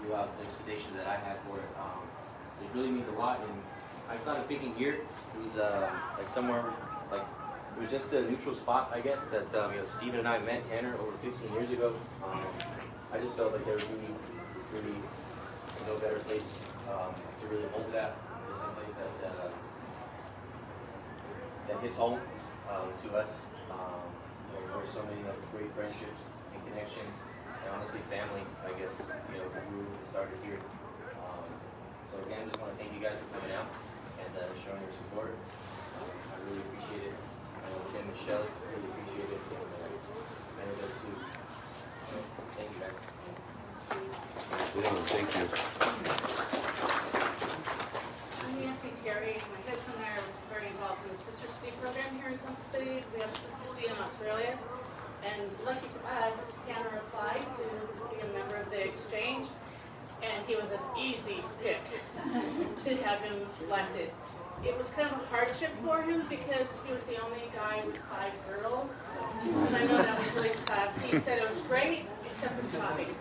throughout the expedition that I had for it. It really means a lot. And I started picking here. It was like somewhere like it was just a neutral spot, I guess. That Steven and I met Tanner over 15 years ago. I just felt like there was really no better place to really hold it at. It's a place that hits home to us. There were so many great friendships and connections, and honestly, family. I guess grew and started here. So again, I just want to thank you guys for coming out and showing your support. I really appreciate it. I know Tim and Shelly really appreciate it, and Tanner does too. So thank you guys. Thank you. I'm Nancy Terry. My husband and I are very involved in the Sister City program here in Temple City. We have a Sister City in Australia. And lucky for us, Tanner applied to be a member of the exchange. And he was an easy pick to have him selected. It was kind of a hardship for him because he was the only guy with 5 girls. So I know that was really tough. He said it was great, except for shopping.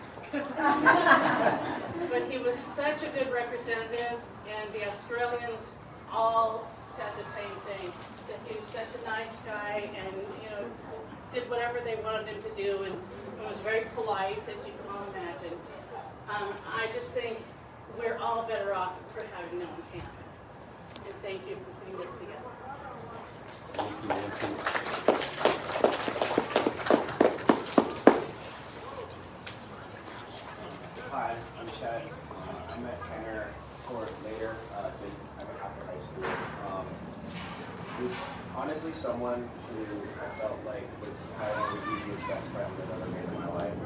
But he was such a good representative, and the Australians all said the same thing, that he was such a nice guy and did whatever they wanted him to do, and was very polite, as you can all imagine. I just think we're all better off for having him on campus. And thank you for putting this together. Thank you, Nancy. Hi, I'm Chad. I met Tanner later, after high school. He's honestly someone who I felt like was probably the easiest best friend I've ever made in my life.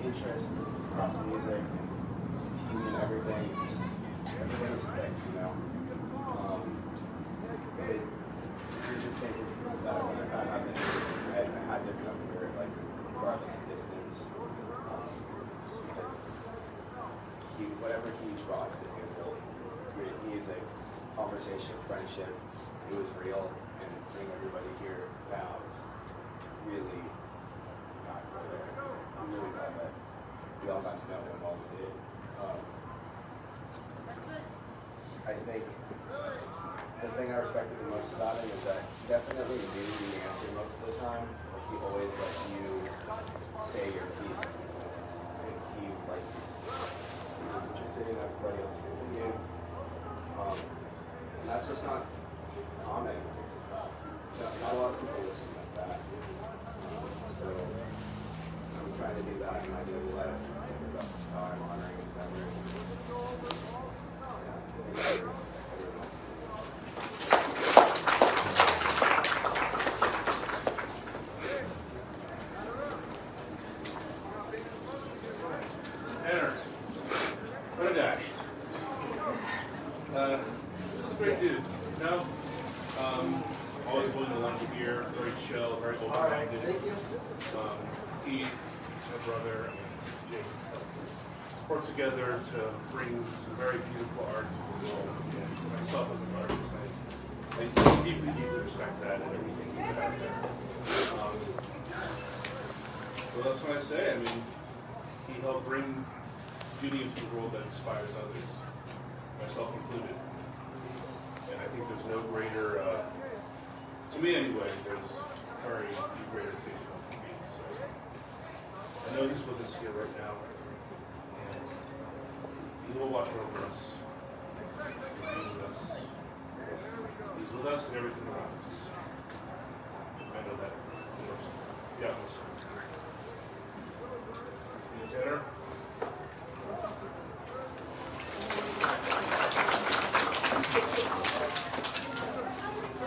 Interest across music, and and everything, just everything was thick, You just think that when I found out that I had to come here, like, regardless of distance, just because whatever he brought to the table, music, conversation, friendship, it was real, and seeing everybody here now is really not there. I'm really glad that we all got to know him while we did. I think the thing I respected the most about him is that he definitely knew the answer most of the time, but he always let you say your piece. And he was interested in everybody else's opinion. And that's just not common. Not a lot of people listen like that. So I'm trying to do that in my daily life. That's how I'm honoring his memory. Tanner, what a guy. He's a great dude, always willing to lend an ear, very chill, very open-minded. He, my brother, and Jake worked together to bring some very beautiful art to the world. And myself as an artist, I deeply, deeply respect that and everything he put out there. Well, that's what I say. I mean, he helped bring beauty into the world that inspires others, myself included. And I think there's no greater, to me anyway, there's very greater things than me. So I know he's with us here right now, and he will watch over us. He's with us. He's with us and everything around us. I know that. Yeah, listen. Tanner?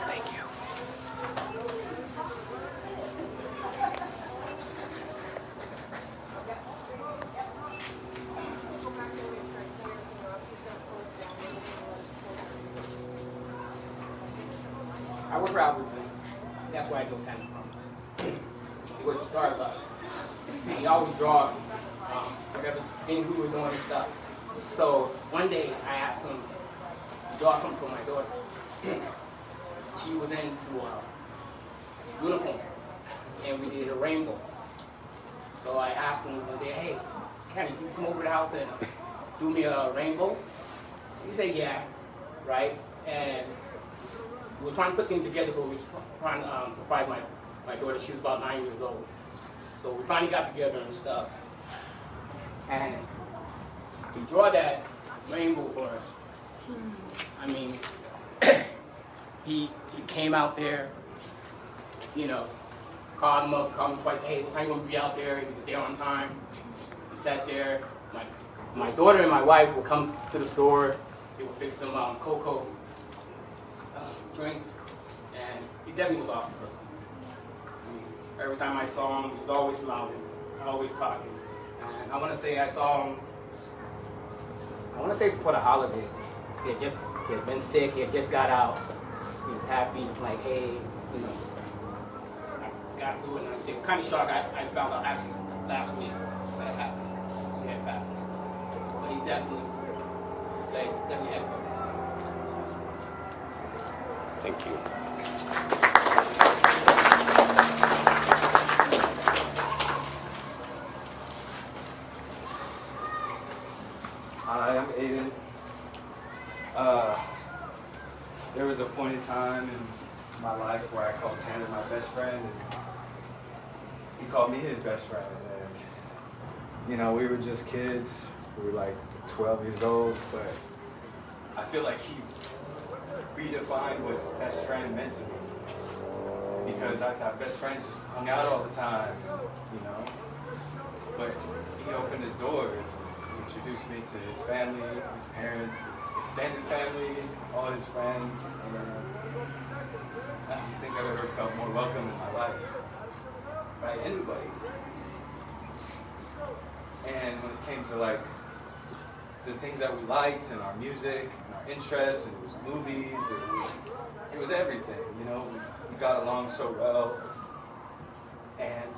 Thank you. I work for Albertsons. That's where I go kind of from. He goes to Starbucks. And he always draw whatever thing we were doing and stuff. So one day I asked him to draw something for my daughter. She was into uniform, and we did a rainbow. So I asked him one day, hey, can you come over to the house and do me a rainbow? He said, yeah, right? And we were trying to put things together, but we were trying to surprise my daughter. She was about 9 years old. So we finally got together and stuff. And to draw that rainbow for us, I mean, he came out there, you know, called him twice, hey, what time you want to be out there? He was there on time. He sat there. My daughter and my wife would come to the store. They would fix them cocoa drinks, and he definitely was an awesome person. I mean, every time I saw him, he was always smiling, always talking. And I want to say I saw him, before the holidays. He had been sick, he had just got out. He was happy, he was like, hey, you know, I got to it, and I said, kind of shocked. I found out actually last week that it happened. He had passed and stuff. But he definitely had good. Thank you. Hi, I'm Aiden. There was a point in time in my life where I called Tanner my best friend, and he called me his best friend. And, you know, we were just kids. We were like 12 years old, but I feel like he redefined what best friend meant to me. Because I thought best friends just hung out all the time, you know? But he opened his doors. He introduced me to his family, his parents, his extended family, all his friends. And I don't think I've ever felt more welcome in my life by anybody. And when it came to like the things that we liked and our music and our interests, and it was movies, it was everything, you know? We got along so well. And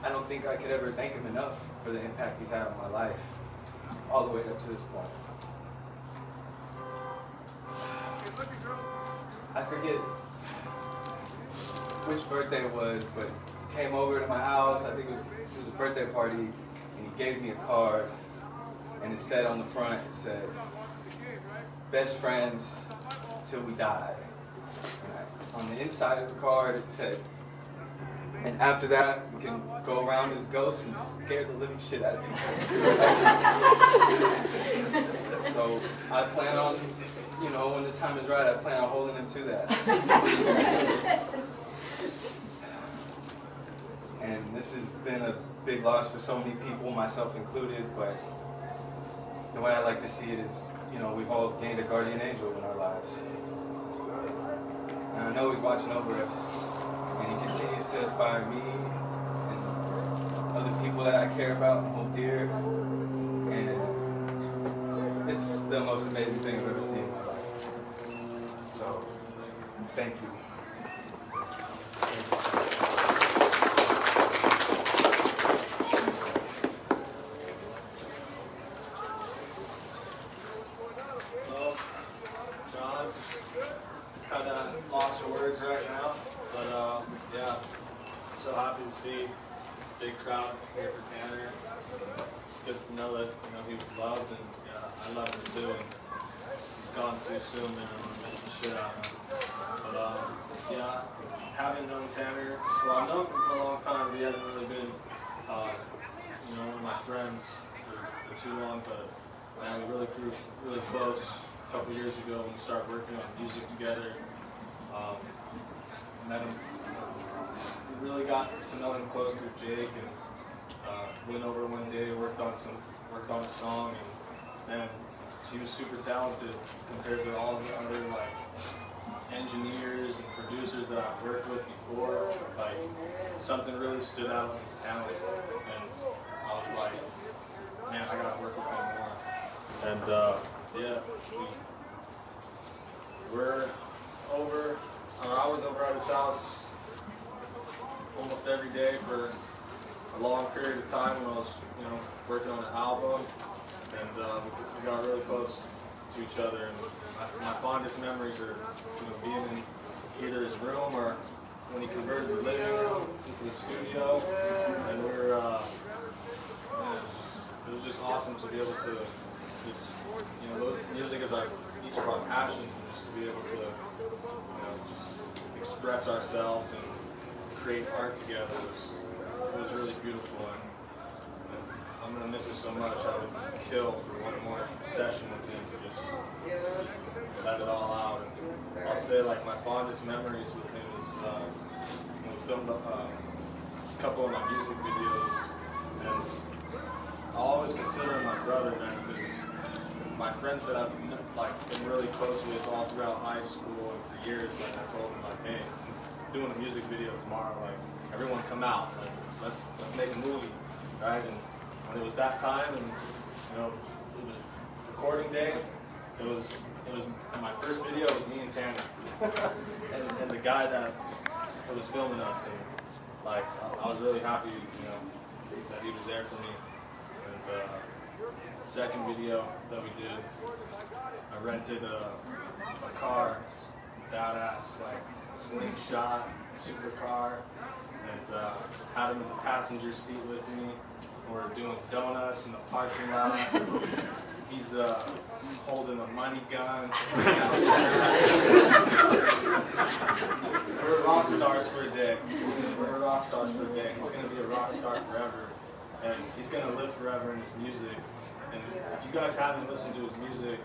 I don't think I could ever thank him enough for the impact he's had on my life, all the way up to this point. I forget which birthday it was, but he came over to my house. I think it was a birthday party, and he gave me a card, and it said on the front, it said, best friends till we die. And on the inside of the card, it said, and after that, we can go around as ghosts and scare the living shit out of people. So I plan on, you know, when the time is right, I plan on holding him to that. And this has been a big loss for so many people, myself included, but the way I like to see it is, you know, we've all gained a guardian angel in our lives. And I know he's watching over us. And he continues to inspire me and other people that I care about and hold dear. And it's the most amazing thing I've ever seen in my life. So, thank you. Well, John, kind of lost for words right now. But yeah, so happy to see big crowd here for Tanner. It's good to know that he was loved, and yeah, I love him too. And he's gone too soon, and I'm gonna miss the shit out of him. But yeah, having known Tanner, well, I've known him for a long time, but he hasn't really been one of my friends for too long. But man, we really grew really close a couple years ago when we started working on music together. Met him, we really got to know him close with Jake, and went over one day, worked on a song, and man, he was super talented compared to all the other like engineers and producers that I've worked with before. Like something really stood out in his talent, and I was like, man, I gotta work with him more. And yeah, I was over at his house almost every day for a long period of time when I was, working on an album, and we got really close to each other. And my fondest memories are, being in either his room or when he converted the living room into the studio, and we were as each of our passions, and just to be able to, just express ourselves and create art together was really beautiful. And I'm gonna miss it so much. I would kill for one more session with him to just let it all out. And I'll say like my fondest memories with him is when we filmed a couple of my music videos, and I always consider him my brother, man, because my friends that I've been really close with all throughout high school and for years, like I told them like, hey, I'm doing a music video tomorrow, like everyone come out, like let's make a movie, right? And when it was that time, and it was recording day, it was my first video was me and Tanner, and the guy that was filming us, and like I was really happy, that he was there for me. And the second video that we did, I rented a car, badass like slingshot supercar, and had him in the passenger seat with me. We're doing donuts in the parking lot. He's holding a money gun. We're rock stars for a day. We're rock stars for a day. He's gonna be a rock star forever, and he's gonna live forever in his music. And if you guys haven't listened to his music,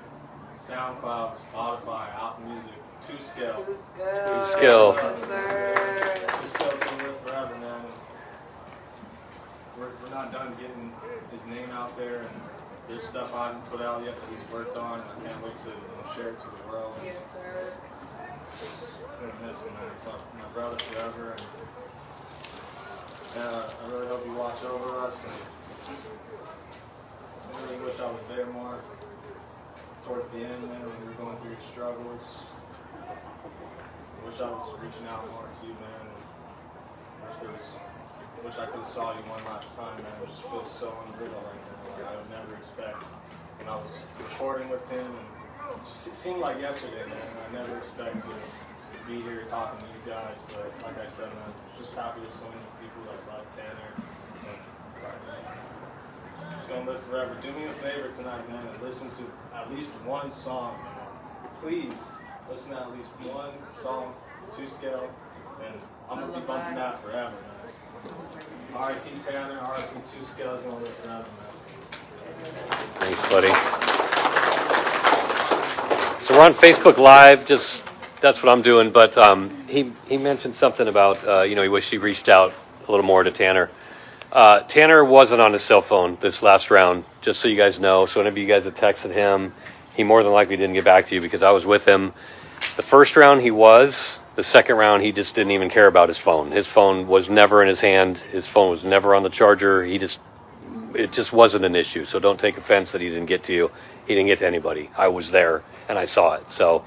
SoundCloud, Spotify, Apple Music, Two Scale. Two Scale. Two Scale. Yes, sir. Two Scale's gonna live forever, man. We're not done getting his name out there, and there's stuff I haven't put out yet that he's worked on. I can't wait to share it to the world. Yes, sir. Just gonna miss him, man. He's my brother forever, and I really hope you watch over us. And I really wish I was there more towards the end, man, when you were going through your struggles. I wish I was reaching out more to you, man. I wish I could have saw you one last time, man. It just feels so unreal right now. Like I would never expect. When I was recording with him, and it just seemed like yesterday, man. I never expect to be here talking to you guys, but like I said, man, just happy with so many people like Tanner. And it's gonna live forever. Do me a favor tonight, man, and listen to at least one song, man. Please listen to at least one song, Two Scale, and I'm gonna be bumping that forever, man. R.I.P. Tanner, R.I.P. Two Scale is gonna live forever, man. Thanks, buddy. So we're on Facebook Live. Just that's what I'm doing. But he mentioned something about he wished he reached out a little more to Tanner. Tanner wasn't on his cell phone this last round, just so you guys know. So whenever you guys had texted him, he more than likely didn't get back to you because I was with him. The first round he was. The second round, he just didn't even care about his phone. His phone was never in his hand. His phone was never on the charger. It just wasn't an issue. So don't take offense that he didn't get to you. He didn't get to anybody. I was there and I saw it. So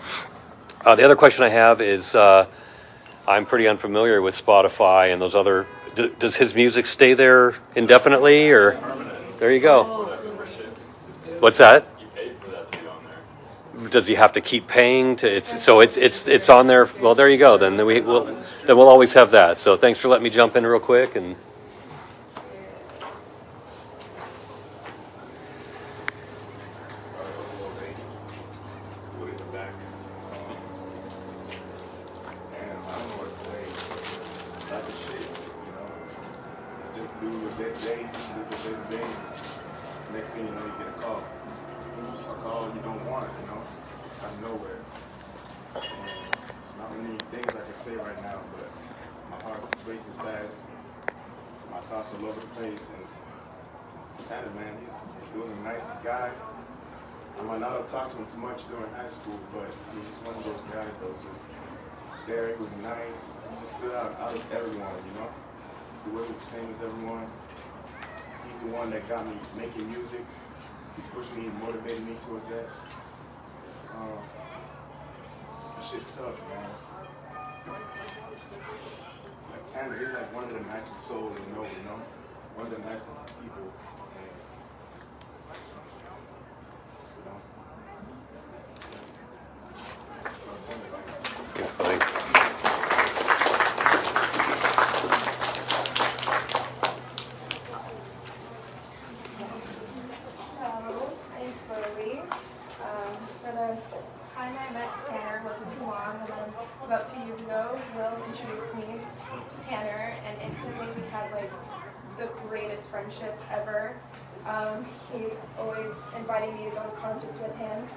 the other question I have is, I'm pretty unfamiliar with Spotify and those other. Does his music stay there indefinitely, or there you go? What's that? Does he have to keep paying to it's on there? Well, there you go. Then we'll always have that. So thanks for letting me jump in real quick. And Just do your day, live your day. Next thing you know, you get a call. A call you don't want, out of nowhere. And it's not many things I can say right now, but my heart's racing fast. My thoughts all over the place. And Tanner, man, he was the nicest guy. I might not have talked to him too much during high school, but he's just one of those guys that was just there. He was nice. He just stood out of everyone, He wasn't the same as everyone. He's the one that got me making music. He pushed me, motivated me towards that. That shit's tough, man. Like Tanner, he's like one of the nicest souls you know? One of the nicest people. thanks, buddy. Hello, my name's Chloe. For the about 2 years ago, Will introduced me to Tanner, and instantly we had like the greatest friendship ever. He always invited me to go to concerts with him.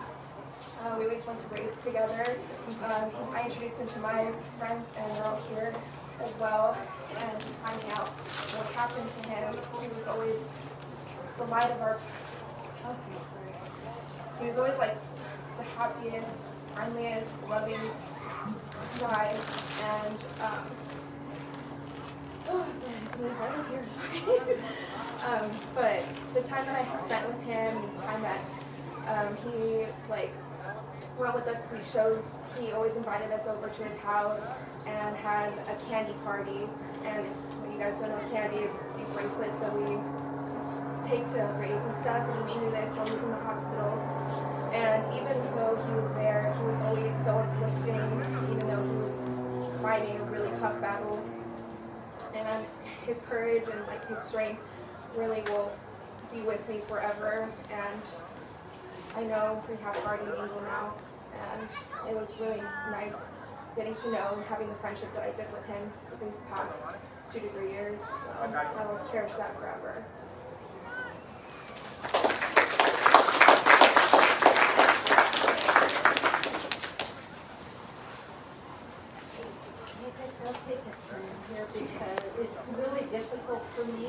We always went to raves together. I introduced him to my friends, and they're all here as well. And just finding out what happened to him, he was always the light of our. He was always like the happiest, friendliest, loving guy, and sorry, it's really hard to hear. But the time that I spent with him, the time that he like went with us to these shows, he always invited us over to his house and had a candy party. And when you guys don't know candy, it's these bracelets that we take to raves and stuff. And he made me this while he was in the hospital. And even though he was there, he was always so uplifting, even though he was fighting a really tough battle. And his courage and like his strength really will be with me forever. And I know we have Guardian Angel now, and it was really nice getting to know and having the friendship that I did with him for these past 2 to 3 years. So I will cherish that forever. I'll take a turn here because it's really difficult for me.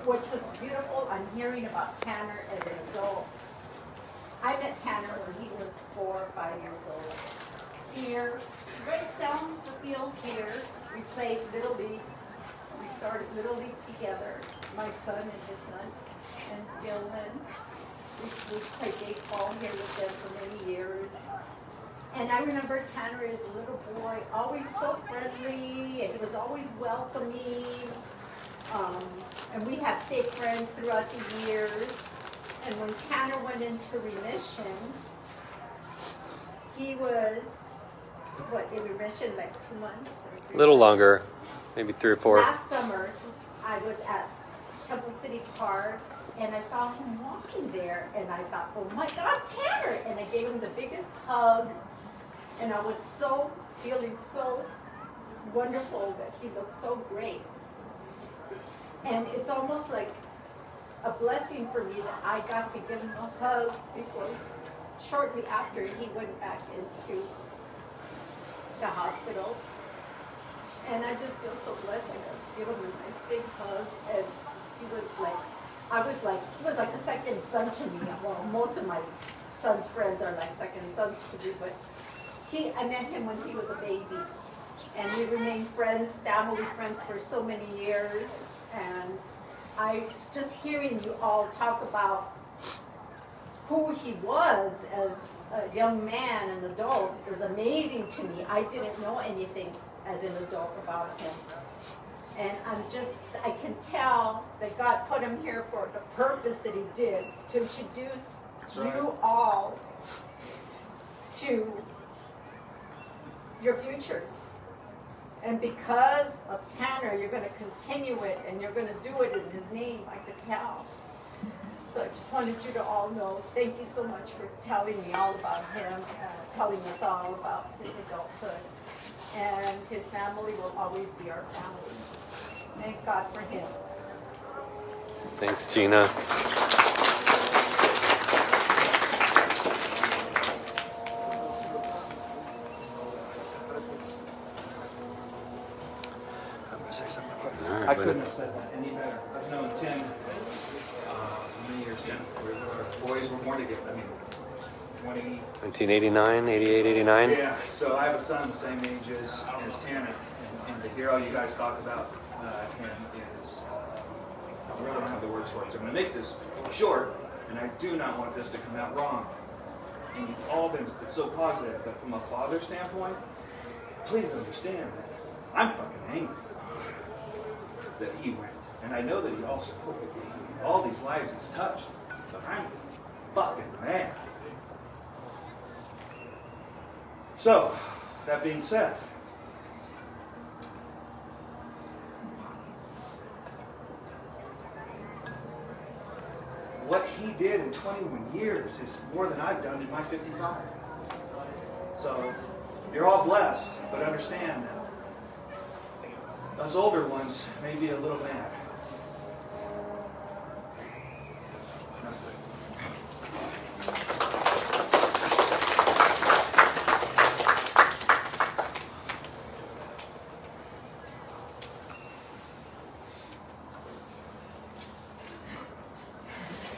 What was beautiful, I'm hearing about Tanner as an adult. I met Tanner when he was 4 or 5 years old. Here, right down the field here, we played Little League. We started Little League together, my son and his son, and Dylan. We played baseball here with them for many years. And I remember Tanner as a little boy, always so friendly, and he was always welcoming. And we have stayed friends throughout the years. And when Tanner went into remission, he was, in remission like 2 months? Or 3 A little months? longer, maybe 3 or 4. Last summer, I was at Temple City Park, and I saw him walking there, and I thought, oh my God, Tanner! And I gave him the biggest hug, and I was feeling so wonderful that he looked so great. And it's almost like a blessing for me that I got to give him a hug before, shortly after he went back into the hospital. And I just feel so blessed. I got to give him a nice big hug, and he was like a second son to me. Well, most of my son's friends are like second sons to me, but I met him when he was a baby, and we remained friends, family friends for so many years. And just hearing you all talk about who he was as a young man, an adult, is amazing to me. I didn't know anything as an adult about him. And I can tell that God put him here for the purpose that he did, to introduce you all to your futures. And because of Tanner, you're going to continue it, and you're going to do it in his name, I could tell. So I just wanted you to all know, thank you so much for telling me all about him, telling us all about his adulthood. And his family will always be our family. Thank God for him. Thanks, Gina. I couldn't have said that any better. I've known Tim many years now. Boys were born together. I mean, 1989, 88, 89. Yeah, so I have a son the same age as Tanner, and to hear all you guys talk about him is, I really don't have the words for it. So I'm going to make this short, and I do not want this to come out wrong. And you've all been so positive, but from a father standpoint, please understand that I'm fucking angry that he went. And I know that he also all these lives he's touched, but I'm fucking mad. So, that being said, what he did in 21 years is more than I've done in my 55. So, You're all blessed, but understand, us older ones may be a little mad. That's it.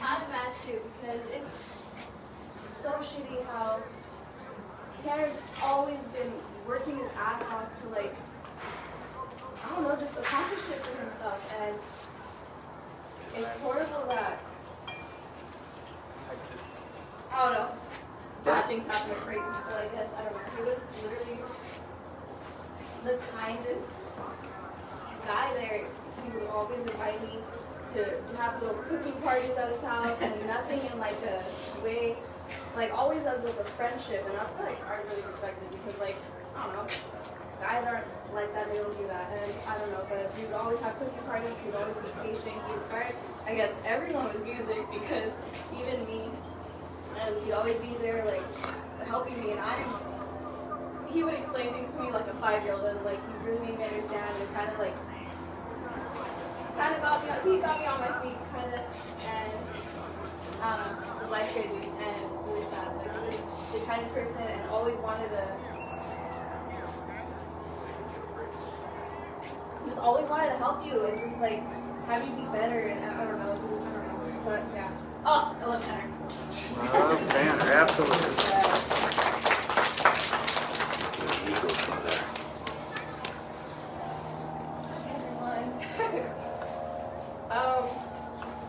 I'm mad too because it's so shitty how Tanner's always been working his ass off to like, I don't know, just accomplish it for himself, and it's horrible that, I don't know, bad things happen to great people, I guess, I don't know. He was literally the kindest guy there. He would always invite me to have little cooking parties at his house, and nothing in like a way, like always as with a friendship, and that's what I really respected, because like, I don't know, guys aren't like that, they don't do that, and I don't know, but he would always have cooking parties, he would always be patient, he inspired, I guess, everyone with music, because even me, and he'd always be there like helping me, and he would explain things to me like a 5-year-old, and like he really made me understand, and kind of he got me on my feet, kind of, and his life's crazy, and it's really sad. Like, really the kindest person, and always wanted to, just always wanted to help you, and just like have you be better, and I don't know, but yeah. Oh, I love Tanner. Love Tanner, absolutely.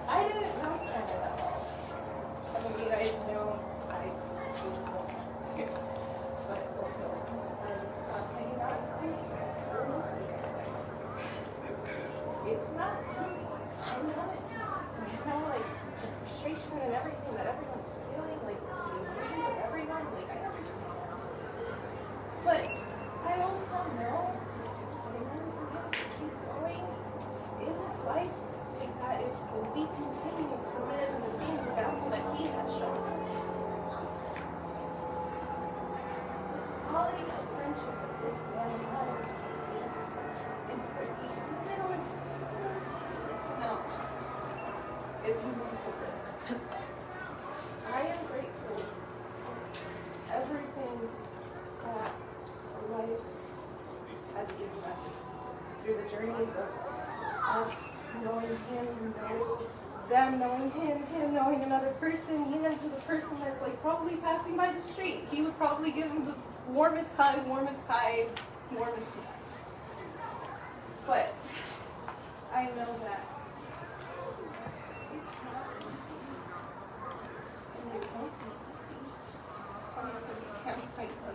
I didn't know Tanner that well. Some of you guys know I was born here, but also I'm not hanging out with you guys, so listen, it's not easy. I know it's not. You know, like the frustration and everything that everyone's feeling, like the emotions of everyone, like I understand that. But I also know that in order for him to keep going in this life, is that if we continue to live in the same example that he has shown us, quality of friendship that this man has is, and for the littlest amount, is important. I am grateful for everything that life has given us through the journeys of us knowing him, them knowing him knowing another person, even to the person that's like probably passing by the street. He would probably give him the warmest hug, warmest smile. But I know that it's not easy. And it won't be easy. Coming from the standpoint of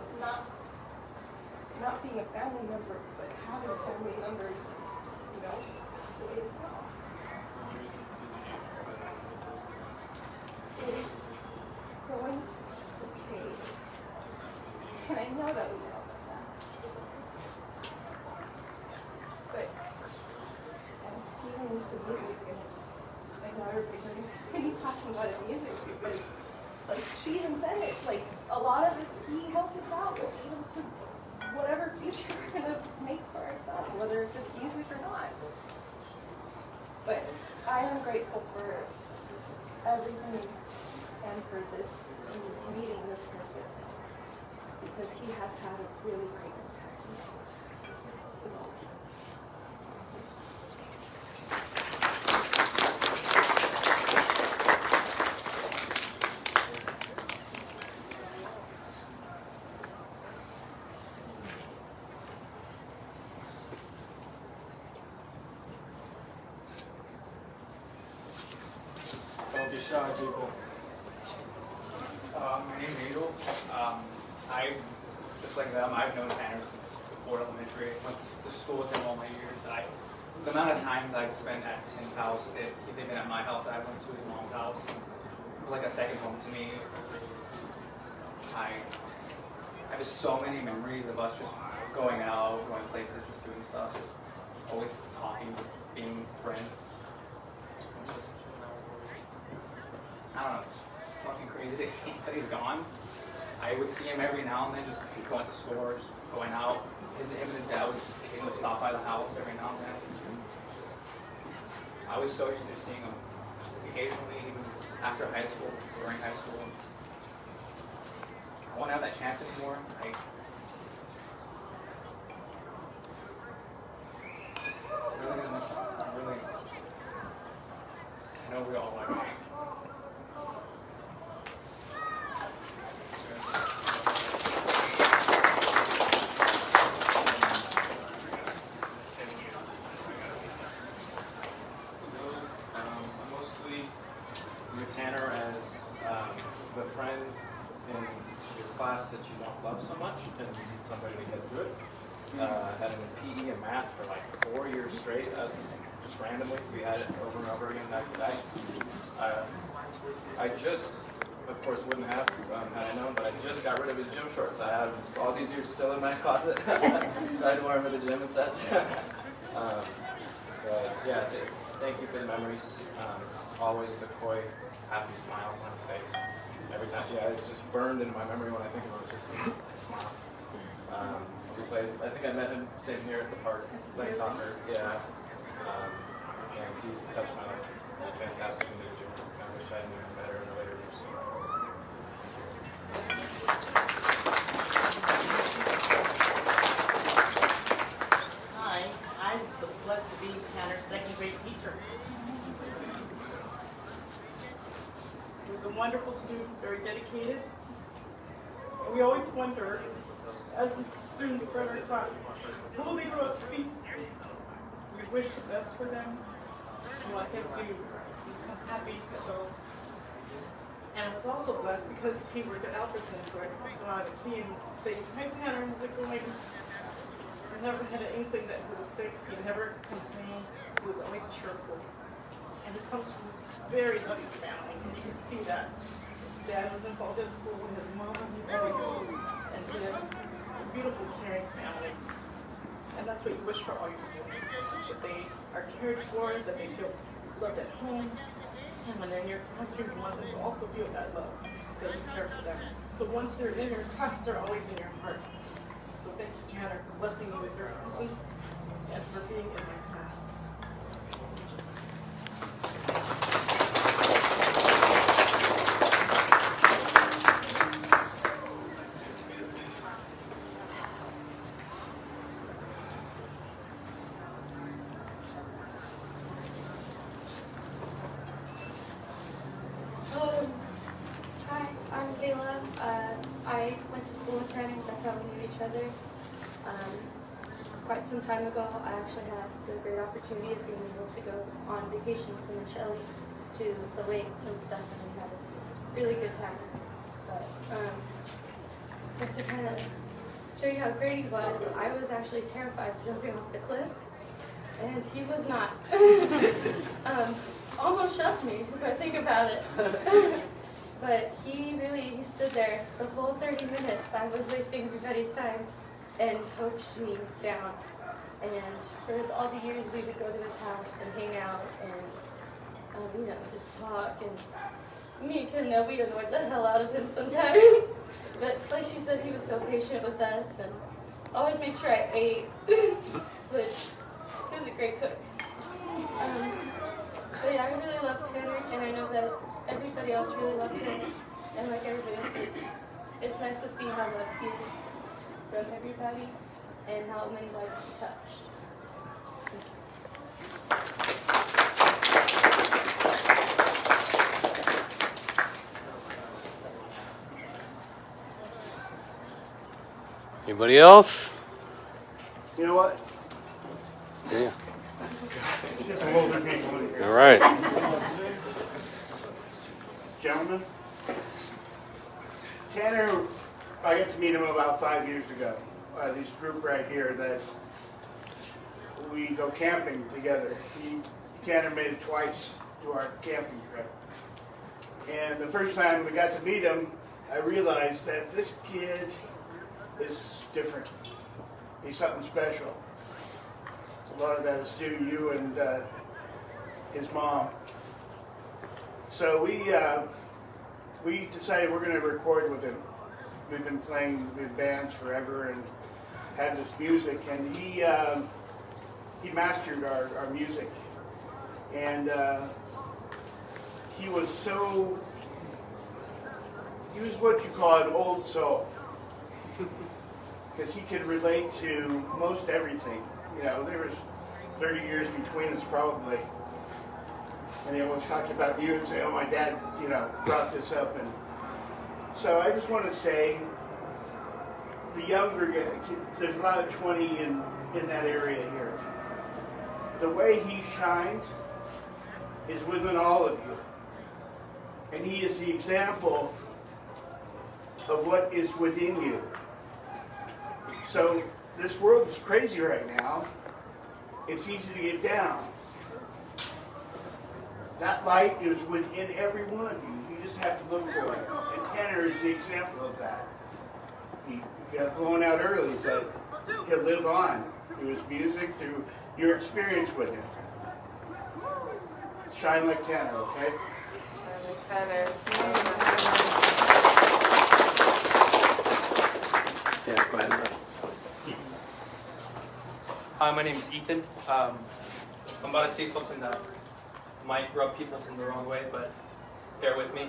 not being a family member, but having family members, you know, so it is well. It is going to pay. And I know that we all know that. But I'm feeling the music, and I know everybody's going to continue talking about his music, because like she even said it, like a lot of this he helped us out with, even to whatever future we're gonna make for ourselves, whether if it's music or not. But I am grateful for everything and for this, meeting this person, because he has had a really great impact on me. This is all. Don't be shy, people. My name's Vigil. Just like them, I've known Tanner since before elementary. I went to school with him all my years. The amount of times I've spent at Tim's house, if they've been at my house, I went to his mom's house. It was like a second home to me. I have just so many memories of us just going out, going places, just doing stuff, just always talking, just being friends. I don't know, it's fucking crazy that he's gone. I would see him every now and then, just going to stores, going out. Him and his dad would just occasionally stop by his house every now and then. I was so used to seeing him occasionally, even after high school, during high school. I won't have that chance anymore. I really gonna miss him. I know we all like him. Mostly knew Tanner as the friend in your class that you don't love so much and you need somebody to get through it. Had him in PE and math for like 4 years straight, just randomly. We had it over and over again that day. I just, of course, wouldn't have had I known, but I just got rid of his gym shorts. I have all these years still in my closet. I'd wear them at the gym and such. But yeah, thank you for the memories. Always the coy, happy smile on his face. Every time, yeah, it's just burned into my memory when I think of him. Just a smile. We played, I think I met him same here at the park, playing soccer, yeah. And he's touched my life. A fantastic individual. I wish I knew him better in the later years. Hi, I was blessed to be Tanner's second grade teacher. He was a wonderful student, very dedicated. And we always wonder, as the students for our class, who will they grow up to be? We wish the best for them. We want them to become happy adults. And I was also blessed because he worked at Albertsons, so I could go out and see him, say, "Hi Tanner, how's it going?" I never had an inkling that he was sick. He never complained. He was always cheerful. And he comes from a very loving family, and you can see that. His dad was involved in school, and his mom was involved, and he had a beautiful, caring family. And that's what you wish for all your students, that they are cared for, that they feel loved at home, and when they're in your classroom, you want them to also feel that love, that you care for them. So once they're in your class, they're always in your heart. So thank you, Tanner, for blessing me with your presence and for being in my class. Hi, I'm Kayla. I went to school with Tanner. That's how we knew each other. Quite some time ago, I actually had the great opportunity of being able to go on vacation with him and Shelly to the lakes and stuff, and we had a really good time. But just to kind of show you how great he was, I was actually terrified of jumping off the cliff, and he was not. Almost shoved me if I think about it. But he stood there the whole 30 minutes. I was wasting everybody's time and coached me down. And for all the years we would go to his house and hang out and, just talk. And me and Kim, we annoyed the hell out of him sometimes. But like she said, he was so patient with us and always made sure I ate. But he was a great cook. But yeah, I really loved Tanner, and I know that everybody else really loved him. And like everybody else, it's nice to see how loved he is from everybody and how many lives he touched. Anybody else? You know what? Yeah. Just a little bit people in here. All right. Gentlemen, Tanner, I got to meet him about 5 years ago. This group right here that we go camping together. Tanner made it twice to our camping trip. And the first time we got to meet him, I realized that this kid is different. He's something special. A lot of that is due to you and his mom. So we decided we're going to record with him. we've been playing with bands forever and had this music, and he mastered our music, and he was what you call an old soul, because he could relate to most everything. You know, there was 30 years between us probably, and he always talked about you and say, oh, my dad, you know, brought this up. And so I just want to say, the younger, there's a lot of 20 in that area here. The way he shined is within all of you. And he is the example of what is within you. So this world is crazy right now. It's easy to get down. That light is within every one of you. You just have to look for it. And Tanner is the example of that. He got blown out early, but he'll live on through his music, through your experience with him. Shine like Tanner, okay? Tanner. Yeah, go ahead. Hi, my name is Ethan. I'm about to say something that might rub people in the wrong way, but bear with me.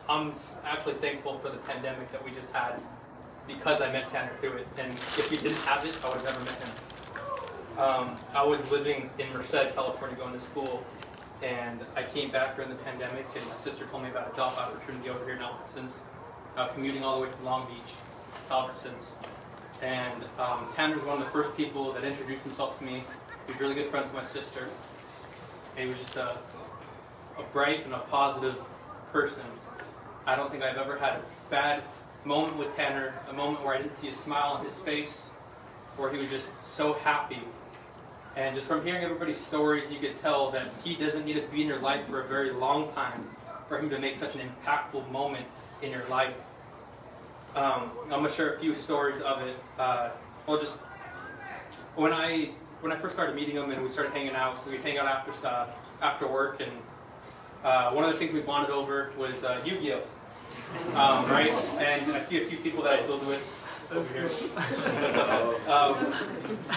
I'm actually thankful for the pandemic that we just had because I met Tanner through it. And if we didn't have it, I would have never met him. I was living in Merced, California, going to school, and I came back during the pandemic, and my sister told me about a job opportunity over here in Albertsons. I was commuting all the way from Long Beach, Albertsons. And Tanner was one of the first people that introduced himself to me. He was really good friends with my sister. And he was just a bright and a positive person. I don't think I've ever had a bad moment with Tanner, a moment where I didn't see a smile on his face, where he was just so happy. And just from hearing everybody's stories, you could tell that he doesn't need to be in your life for a very long time for him to make such an impactful moment in your life. I'm going to share a few stories of it. When I first started meeting him and we started hanging out, we'd hang out after work, and one of the things we bonded over was Yu-Gi-Oh! Right? And I see a few people that I build with over here.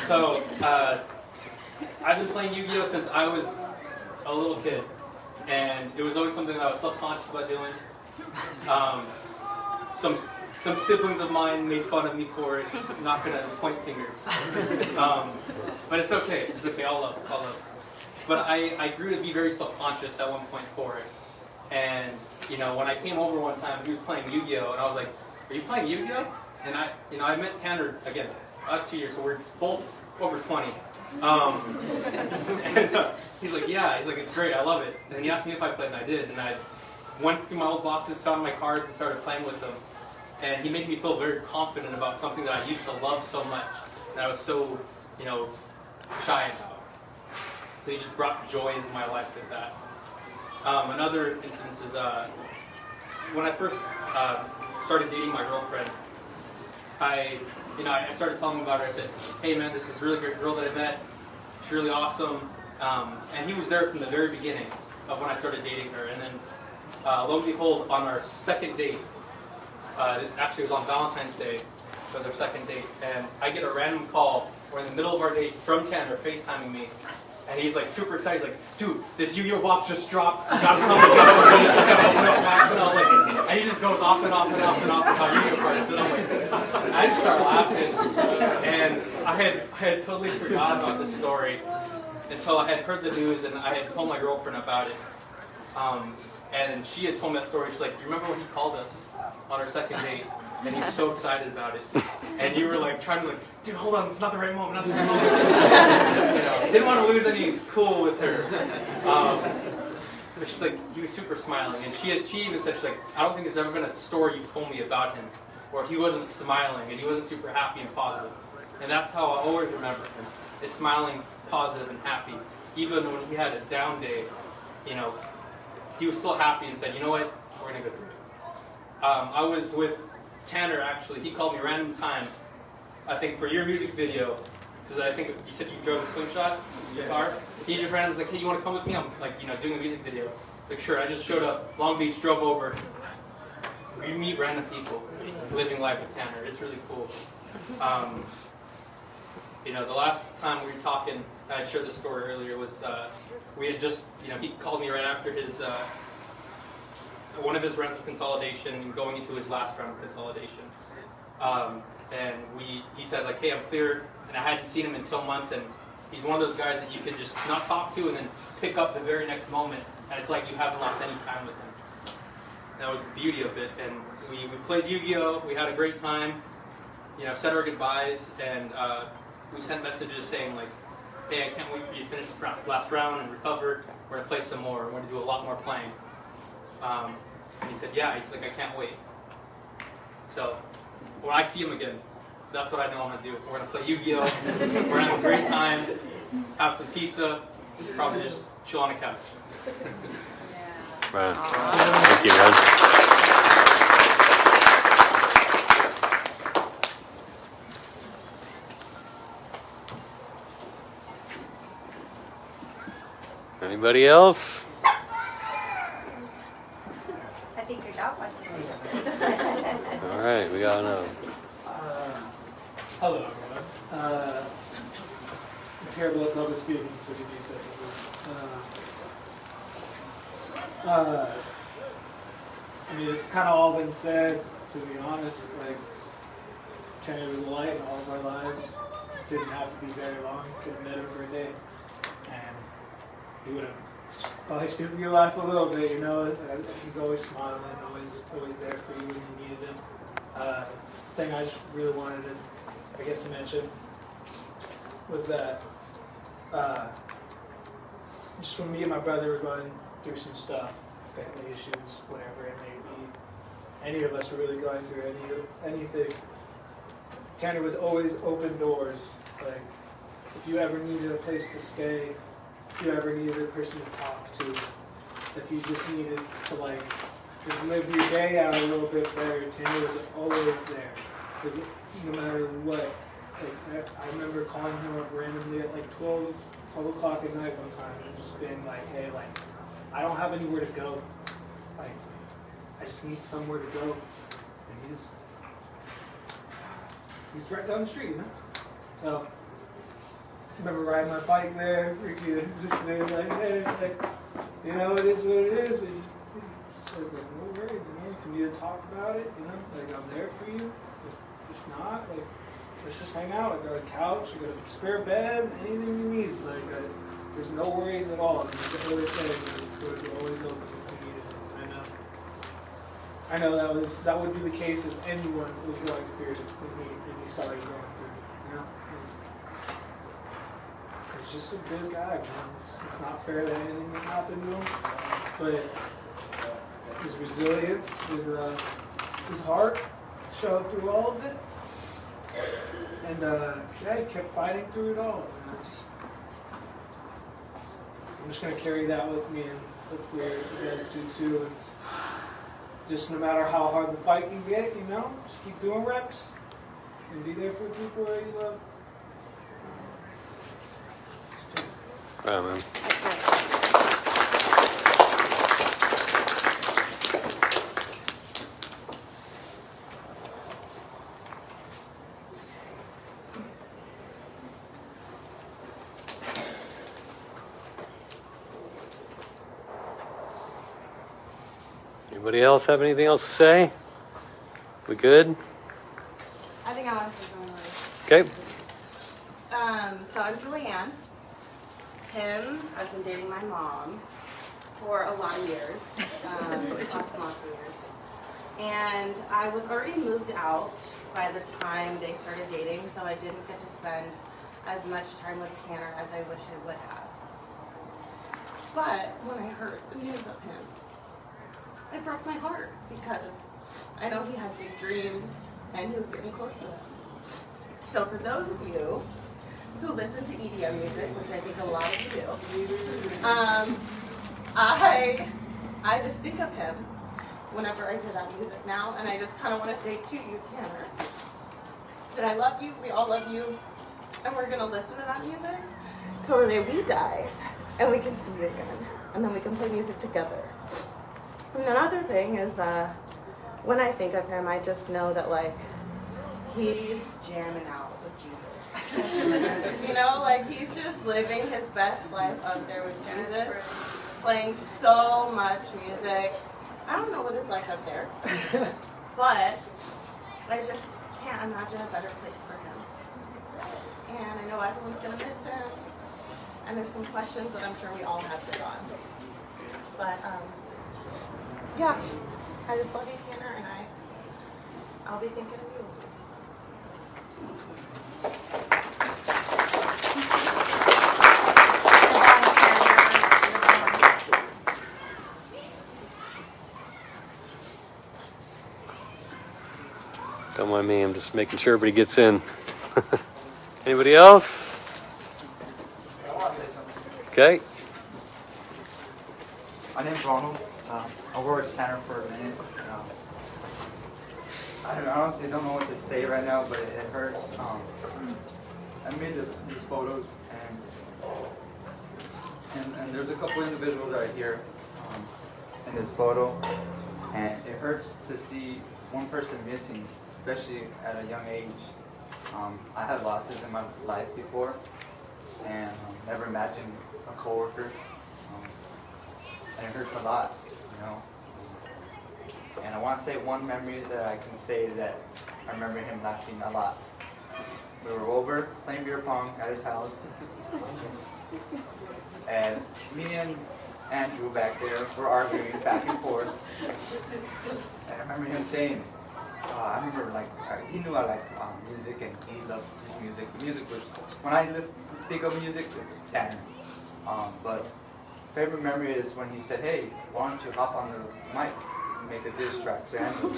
So I've been playing Yu-Gi-Oh! Since I was a little kid, and it was always something that I was subconscious about doing. Some siblings of mine made fun of me for it. I'm not going to point fingers. But it's okay. It's okay. I'll love. But I grew to be very self-conscious at one point for it. And, you know, when I came over one time, he was playing Yu-Gi-Oh! And I was like, are you playing Yu-Gi-Oh? And I met Tanner, again, last 2 years, so we're both over 20. He's like, yeah. He's like, it's great. I love it. And then he asked me if I played, and I did. And I went through my old boxes, found my cards, and started playing with them. And he made me feel very confident about something that I used to love so much, that I was so, shy about. So he just brought joy into my life with that. Another instance is when I first started dating my girlfriend, I started telling him about her. I said, hey man, this is a really great girl that I met. She's really awesome. And he was there from the very beginning of when I started dating her. And then lo and behold, on our second date, actually it was on Valentine's Day, it was our second date, and I get a random call, we're in the middle of our date, from Tanner, FaceTiming me, and he's like super excited, he's like, dude, this Yu-Gi-Oh! Box just dropped, you gotta come, and he just goes off and off and off and off about Yu-Gi-Oh! cards, and I'm like, I just start laughing, and I had totally forgotten about this story until I had heard the news, and I had told my girlfriend about it, and she had told me that story. She's like, you remember when he called us on our second date, and he was so excited about it, and you were like trying to dude, hold on, it's not the right moment, not the right moment. Didn't want to lose any cool with her. But she's like, he was super smiling, and she even said, she's like, I don't think there's ever been a story you told me about him where he wasn't smiling and he wasn't super happy and positive. And that's how I always remember him, is smiling, positive, and happy. Even when he had a down day, he was still happy and said, you know what, we're gonna go through it. I was with Tanner, actually. He called me a random time, I think, for your music video, because I think you said you drove a slingshot in your car. He just randomly was like, hey, you want to come with me? I'm doing a music video. Like, sure. I just showed up, Long Beach, drove over, you meet random people living life with Tanner. It's really cool. You know, the last time we were talking, I shared this story earlier, was we had just, you know, he called me right after his one of his rounds of consolidation and going into his last round of consolidation. And he said, like, hey, I'm clear, and I hadn't seen him in some months, and he's one of those guys that you can just not talk to and then pick up the very next moment, and it's like you haven't lost any time with him. And that was the beauty of it, and we played Yu-Gi-Oh!, we had a great time, you know, said our goodbyes, and we sent messages saying, like, hey, I can't wait for you to finish this last round and recover, we're going to play some more, we're going to do a lot more playing. And he said, yeah, he's like, I can't wait. So, when I see him again, that's what I know I'm going to do. We're going to play Yu-Gi-Oh! We're going to have a great time, have some pizza, probably just chill on the couch. Right. Thank you, man. Anybody else? I think your dog wants to say All right, we got another. Hello, everyone. I'm terrible at public speaking, so give me a second, please. I mean, it's kind of all been said, to be honest. Like, Tanner was a light in all of our lives. Didn't have to be very long. Could have met him for a day. And he would have probably scooped your life a little bit, you know. He's always smiling, always there for you when you needed him. Thing I just really wanted to, I guess, mention was that just when me and my brother were going through some stuff, family issues, whatever it may be, any of us were really going through anything, Tanner was always open doors. Like, if you ever needed a place to stay, if you ever needed a person to talk to, if you just needed to, like, just live your day out a little bit better, Tanner was always there. Because no matter what, like, I remember calling him up randomly at like 12 o'clock at night one time and just being like, hey, like, I don't have anywhere to go. Like, I just need somewhere to go. And he's right down the street, you know? So, I remember riding my bike there, Ricky, just being like, hey, like, you know, it is what it is, but just like, no worries, you know, if you need to talk about it, you know, like, I'm there for you. If not, like, let's just hang out. I got a couch, I got a spare bed, anything you need. Like, there's no worries at all. And like I always say, we're always open if you need it. I know that would be the case if anyone was going through it when he saw you going through it. You know, he's just a good guy, man. It's not fair that anything can happen to him, but his resilience, his heart showed through all of it. And yeah, he kept fighting through it all. And I'm just gonna carry that with me, and hopefully you guys do too. And just no matter how hard the fight can get, you know, just keep doing reps and be there for the people that you love. Right, man. Anybody else have anything else to say? We good? I think I want to say something. Okay. So I'm Julianne. Tim, I've been dating my mom for a lot of years, lots of years. And I was already moved out by the time they started dating, so I didn't get to spend as much time with Tanner as I wish I would have. But when I heard the news of him, it broke my heart because I know he had big dreams and he was getting close to them. So for those of you who listen to EDM music, which I think a lot of you do, I just think of him whenever I hear that music now, and I just kind of want to say to you, Tanner, that I love you, we all love you, and we're going to listen to that music so one day we die and we can see you again, and then we can play music together. And another thing is, when I think of him, I just know that like he's jamming out with Jesus. You know, like he's just living his best life up there with Jesus, playing so much music. I don't know what it's like up there, but I just can't imagine a better place for him. And I know everyone's gonna miss him, and there's some questions that I'm sure we all have for God. But yeah, I just love you, Tanner, and I'll be thinking of you. Don't mind me, I'm just making sure everybody gets in. Anybody else? Okay. My name's Ronald. I'll work with Tanner for a minute. I honestly don't know what to say right now, but it hurts. I made these photos, and there's a couple individuals right here in this photo, and it hurts to see one person missing, especially at a young age. I had losses in my life before, and never imagined a coworker, and it hurts a lot, you know. And I want to say one memory that I can say that I remember him laughing a lot. We were over playing beer pong at his house, and me and Andrew back there were arguing back and forth. And I remember him saying, I remember like he knew I liked music and he loved his music. The music was, when I think of music, it's Tanner. But favorite memory is when he said, "Hey, why don't you hop on the mic and make a diss track to Andrew?"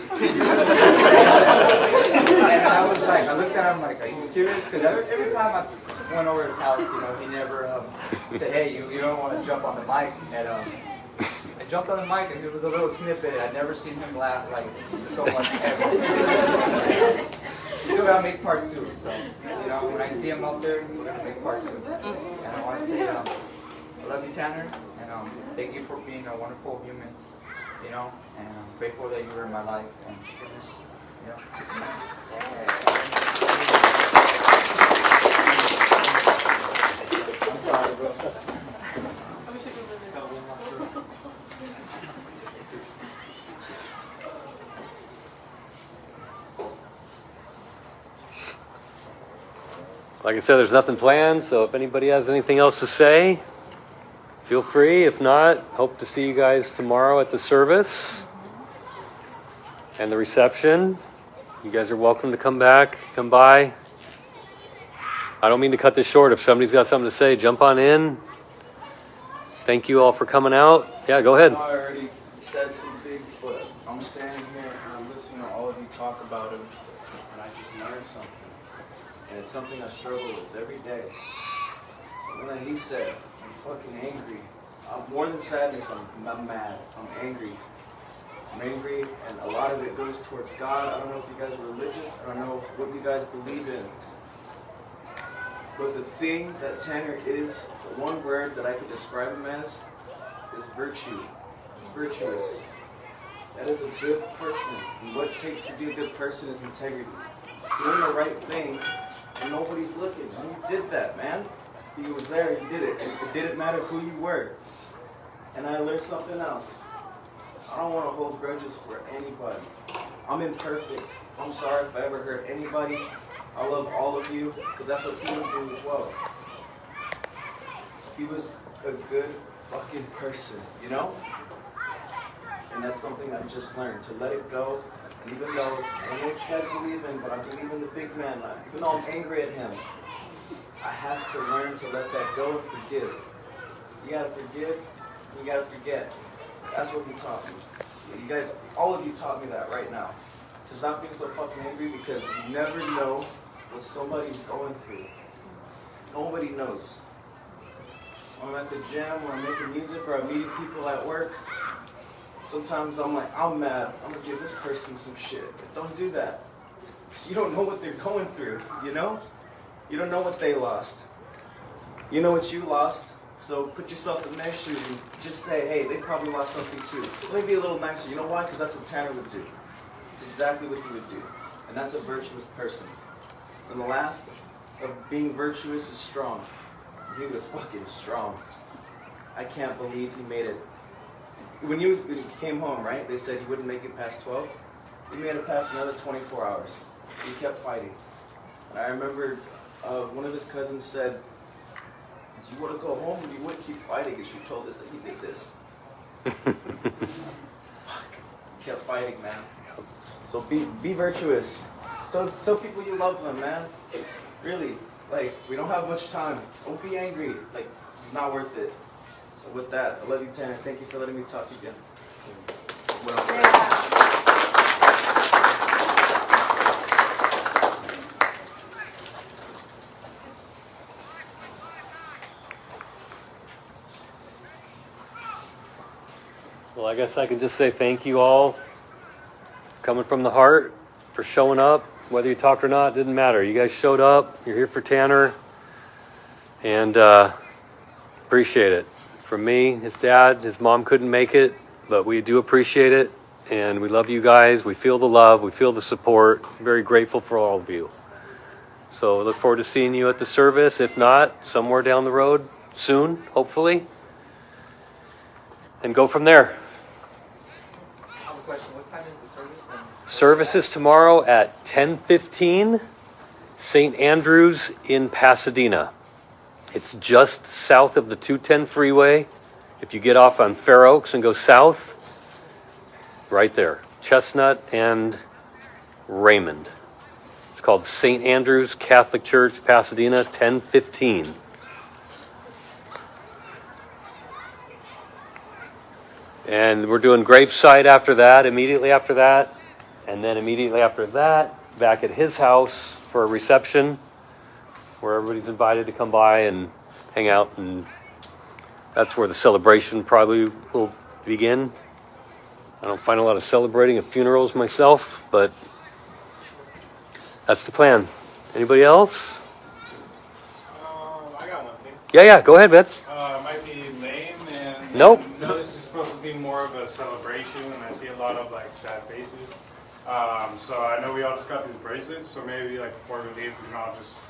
And I was like, I looked at him like, "Are you serious?" Because every time I went over his house, you know, he never said, "Hey, you don't want to jump on the mic." And I jumped on the mic and it was a little snippet. I'd never seen him laugh like so much ever. Still gotta make part 2. So, you know, when I see him up there, we're gonna make part 2. And I want to say, I love you, Tanner, and thank you for being a wonderful human, you know, and I'm grateful that you were in my life. And, you know. I'm sorry, bro. Like I said, there's nothing planned, so if anybody has anything else to say, feel free. If not, hope to see you guys tomorrow at the service and the reception. You guys are welcome to come back, come by. I don't mean to cut this short. If somebody's got something to say, jump on in. Thank you all for coming out. Yeah, go ahead. I already said some things, but I'm standing here and I'm listening to all of you talk about him, and I just learned something. And it's something I struggle with every day. Something that he said, I'm fucking angry. I'm more than sadness, I'm mad. I'm angry. I'm angry, and a lot of it goes towards God. I don't know if you guys are religious. I don't know what you guys believe in. But the thing that Tanner is, the one word that I could describe him as, is virtue. He's virtuous. That is a good person. And what it takes to be a good person is integrity. Doing the right thing and nobody's looking. And you did that, man. He was there, you did it. And it didn't matter who you were. And I learned something else. I don't want to hold grudges for anybody. I'm imperfect. I'm sorry if I ever hurt anybody. I love all of you, because that's what he would do as well. He was a good fucking person, you know? And that's something I've just learned, to let it go. And even though, I don't know what you guys believe in, but I believe in the big man. Even though I'm angry at him, I have to learn to let that go and forgive. You gotta forgive, you gotta forget. That's what he taught me. You guys, all of you taught me that right now. To stop being so fucking angry, because you never know what somebody's going through. Nobody knows. When I'm at the gym, or I'm making music, or I'm meeting people at work, sometimes I'm like, I'm mad. I'm gonna give this person some shit. But don't do that. Because you don't know what they're going through, you know? You don't know what they lost. You know what you lost. So put yourself in their shoes and just say, hey, they probably lost something too. Maybe a little nicer. You know why? Because that's what Tanner would do. It's exactly what he would do. And that's a virtuous person. And the last of being virtuous is strong. He was fucking strong. I can't believe he made it. When he came home, right, they said he wouldn't make it past 12. He made it past another 24 hours. He kept fighting. And I remember one of his cousins said, "Do you want to go home or you wouldn't keep fighting?" And she told us that he did this. Fuck. He kept fighting, man. So be virtuous. Tell people you love them, man. Really. Like, we don't have much time. Don't be angry. Like, it's not worth it. So with that, I love you, Tanner. Thank you for letting me talk again. Well, I guess I can just say thank you all, coming from the heart, for showing up. Whether you talked or not, didn't matter. You guys showed up. You're here for Tanner. And appreciate it. From me, his dad, his mom couldn't make it, but we do appreciate it. And we love you guys. We feel the love. We feel the support. Very grateful for all of you. So I look forward to seeing you at the service. If not, somewhere down the road soon, hopefully. And go from there. I have a question. What time is the service? Service is tomorrow at 10:15, St. Andrews in Pasadena. It's just south of the 210 freeway. If you get off on Fair Oaks and go south, right there, Chestnut and Raymond. It's called St. Andrews Catholic Church, Pasadena, 10:15. And we're doing graveside after that, immediately after that. And then immediately after that, back at his house for a reception where everybody's invited to come by and hang out. And that's where the celebration probably will begin. I don't find a lot of celebrating of funerals myself, but that's the plan. Anybody else? I got one thing. Yeah, go ahead, man. Might be lame, and Nope. I know this is supposed to be more of a celebration, and I see a lot of like sad faces. So I know we all just got these bracelets, so maybe like before we leave, we can all just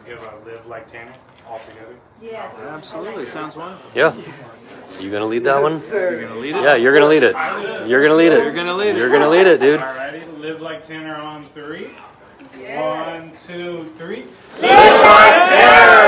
give a live like Tanner all together. Yes. Absolutely, sounds wonderful. Yeah. You gonna lead that one? You're gonna lead it? Yeah, you're gonna lead it. You're gonna lead it. You're gonna lead it. You're gonna lead it, dude. Alrighty, live like Tanner on 3. Yeah. 1, 2, 3. Live like Tanner!